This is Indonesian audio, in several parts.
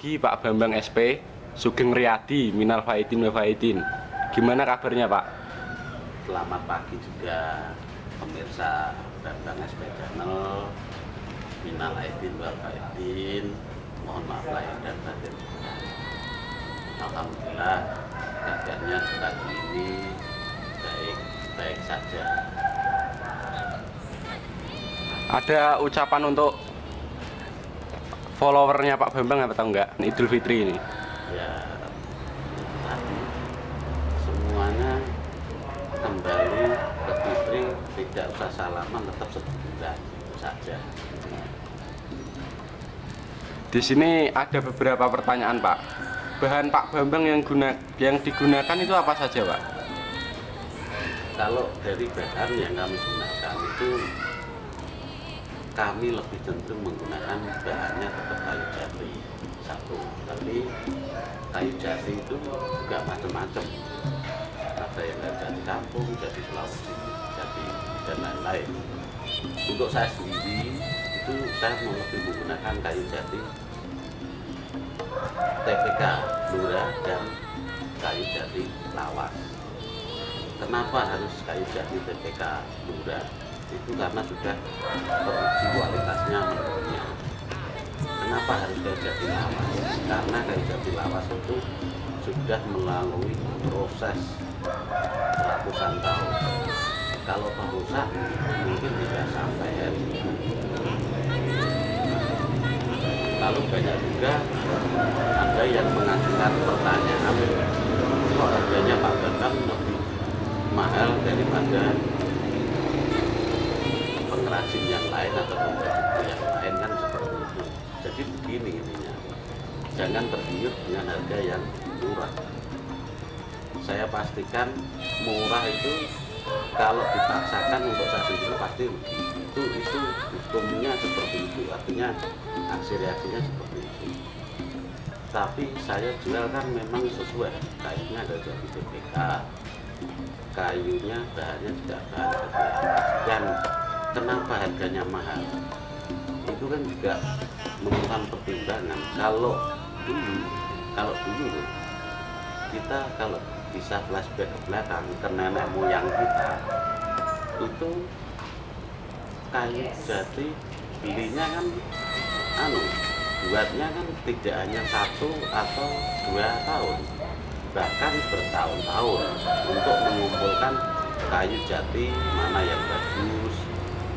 pagi Pak Bambang SP, Sugeng Riyadi, Minal Faidin wa Faidin. Gimana kabarnya Pak? Selamat pagi juga pemirsa Bambang SP Channel, Minal Aidin wa Faidin. Mohon maaf lahir dan batin. Alhamdulillah kabarnya pagi ini baik saja. Ada ucapan untuk followernya Pak Bambang apa enggak? Idul Fitri ini. Ya, tadi semuanya kembali ke Fitri, tidak usah salaman, tetap sebulan itu saja. Di sini ada beberapa pertanyaan Pak. Bahan Pak Bambang yang digunakan itu apa saja Pak? Kalau dari bahan yang kami gunakan itu kami lebih cenderung menggunakan bahannya tetap kayu jati satu, tapi kayu jati itu juga macam-macam, ada yang kayu jati kampung, jati Sulawesi, jati dan lain-lain. Untuk saya sendiri itu saya mau lebih menggunakan kayu jati TPK Blora dan kayu jati lawas. Kenapa harus kayu jati TPK Blora? Itu karena sudah teruji kualitasnya menurutnya. Kenapa harus kayu jati lawas? Karena kayu jati lawas itu sudah melalui proses ratusan tahun. Kalau perusak mungkin tidak sampai hari ini. Lalu banyak juga ada yang mengajukan pertanyaan, kok harganya Pak Bambang lebih mahal daripada pengrajin yang lain atau pembuat yang lain, kan seperti itu. Jadi begini intinya, jangan tergiur dengan harga yang murah. Saya pastikan murah itu kalau dipaksakan untuk saya sendiri pasti rugi. Itu hukumnya seperti itu, artinya aksi reaksinya seperti itu. Tapi saya jual kan memang sesuai, kayunya ada jadi BPK, kayunya bahannya juga bahan lawas. Dan kenapa harganya mahal? Itu kan juga memerlukan pertimbangan. Kalau dulu kita kalau bisa flashback ke belakang ke nenek moyang kita, itu kayu jati belinya kan buatnya kan tidak hanya 1 atau 2 tahun, bahkan bertahun-tahun untuk mengumpulkan kayu jati mana yang bagus,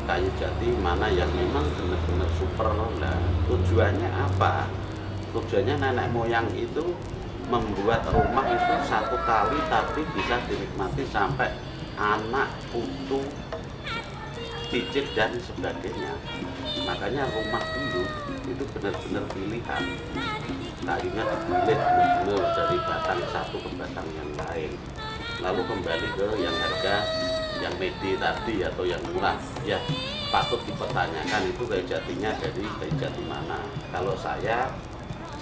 kayu jati mana yang memang benar-benar super. Nah, tujuannya apa? Tujuannya nenek moyang itu membuat rumah itu 1 kali tapi bisa dinikmati sampai anak, putu, cicit dan sebagainya. Makanya rumah dulu itu benar-benar pilihan, kayunya dipilih benar-benar dari batang satu ke batang yang lain. Lalu kembali ke yang harga yang mede tadi atau yang murah, ya patut dipertanyakan itu kayu jatinya dari kayu jati mana. Kalau saya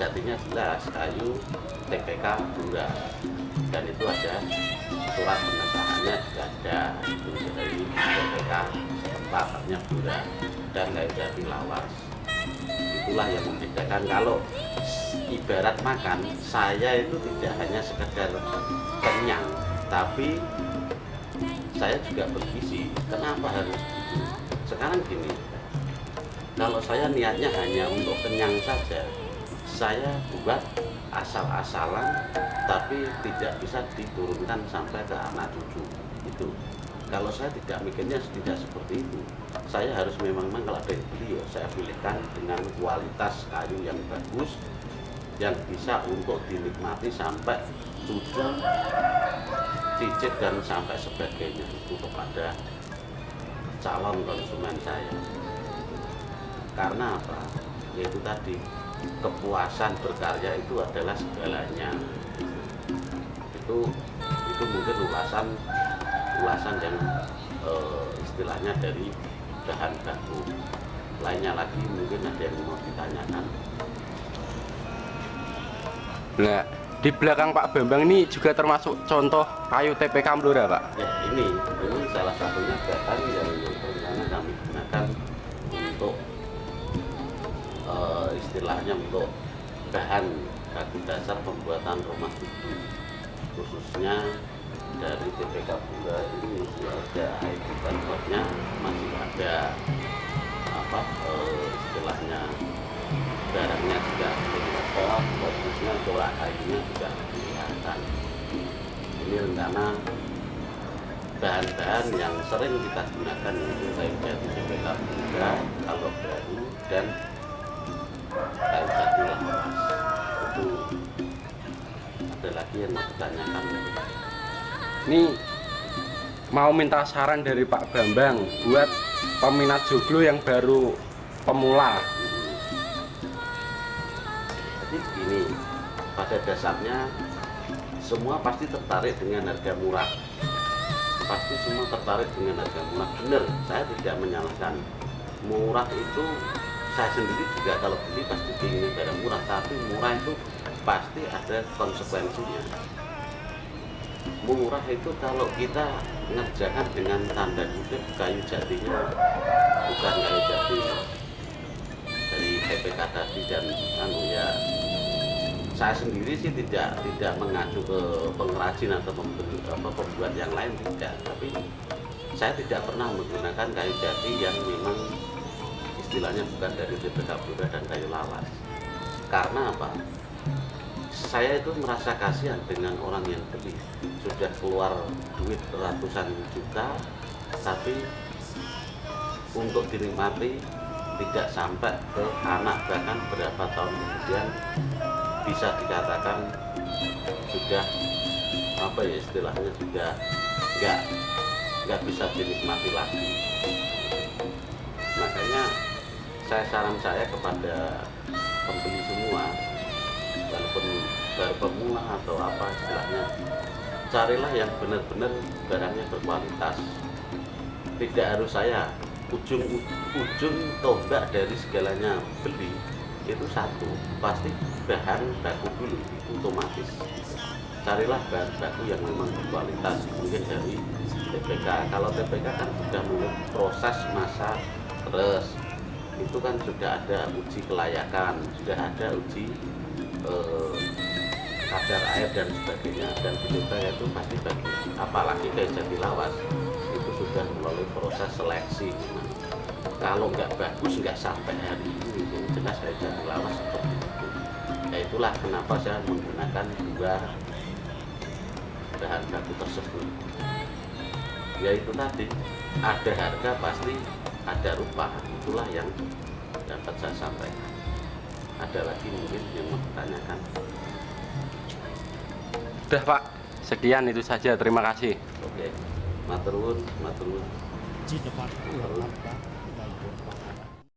jatinya jelas kayu TPK Blora, dan itu ada surat pengesahannya juga ada, itu dari TPK tempatnya Blora dan kayu jati lawas. Itulah yang membedakan. Kalau ibarat makan, saya itu tidak hanya sekedar kenyang, tapi saya juga bergizi. Kenapa harus gitu? Sekarang gini, kalau saya niatnya hanya untuk kenyang saja, saya buat asal-asalan tapi tidak bisa diturunkan sampai ke anak cucu. Itu kalau saya tidak mikirnya tidak seperti itu. Saya harus memang kalau dari beliau saya pilihkan dengan kualitas kayu yang bagus, yang bisa untuk dinikmati sampai cucu, cicit dan sampai sebagainya, itu kepada calon konsumen saya. Karena apa? Yaitu tadi, kepuasan berkarya itu adalah segalanya. Itu mungkin ulasan yang istilahnya dari bahan baku. Lainnya lagi mungkin ada yang mau ditanyakan. Nah, di belakang Pak Bambang ini juga termasuk contoh kayu TPK Blora Pak? Ya, ini salah satunya bahan yang rencana kami gunakan untuk istilahnya untuk bahan baku dasar pembuatan rumah itu, khususnya dari TPK Pura ini masih ada bukan hotnya, masih ada istilahnya barangnya juga kelihatan, khususnya corak kayunya juga kelihatan. Ini rencana bahan-bahan yang sering kita gunakan itu kayu jati TPK Pura kalau baru, dan kayu jati lawas. Itu ada lagi yang mau ditanyakan? Ini mau minta saran dari Pak Bambang buat peminat joglo yang baru pemula. Jadi gini, pada dasarnya semua pasti tertarik dengan harga murah. Pasti semua tertarik dengan harga murah. Benar, saya tidak menyalahkan. Murah itu, saya sendiri juga kalau beli pasti ingin barang murah. Tapi murah itu pasti ada konsekuensinya. Murah itu kalau kita ngerjakan dengan tanda kutip kayu jatinya bukan kayu jati dari TPK tadi, dan ya saya sendiri sih tidak mengacu ke pengrajin atau pembuat yang lain, tidak. Tapi saya tidak pernah menggunakan kayu jati yang memang istilahnya bukan dari TPK Pura dan kayu lawas. Karena apa? Saya itu merasa kasihan dengan orang yang beli, sudah keluar duit ratusan juta, tapi untuk dinikmati tidak sampai ke anak, bahkan berapa tahun kemudian bisa dikatakan sudah istilahnya sudah nggak bisa dinikmati lagi. Makanya saran saya kepada pembeli semua, walaupun baru pemula atau apa istilahnya, carilah yang benar-benar barangnya berkualitas. Tidak harus saya ujung tombak dari segalanya beli itu satu, pasti bahan baku dulu, itu otomatis. Carilah bahan baku yang memang berkualitas, mungkin dari TPK. Kalau TPK kan sudah mulai proses masa terus, itu kan sudah ada uji kelayakan, sudah ada uji kadar air dan sebagainya, dan di TPK itu pasti bagus. Apalagi kayak jati lawas itu sudah melalui proses seleksi. Kalau nggak bagus nggak sampai hari ini, itu jelas kayak jati lawas seperti itu. Ya itulah kenapa saya menggunakan dua bahan baku tersebut. Ya itu tadi, ada harga pasti ada rupa, itulah yang dapat saya sampaikan. Ada lagi mungkin yang mau ditanyakan? Udah Pak, sekian itu saja, terima kasih. Oke, matur nuwun. Di depan. Matur nuwun.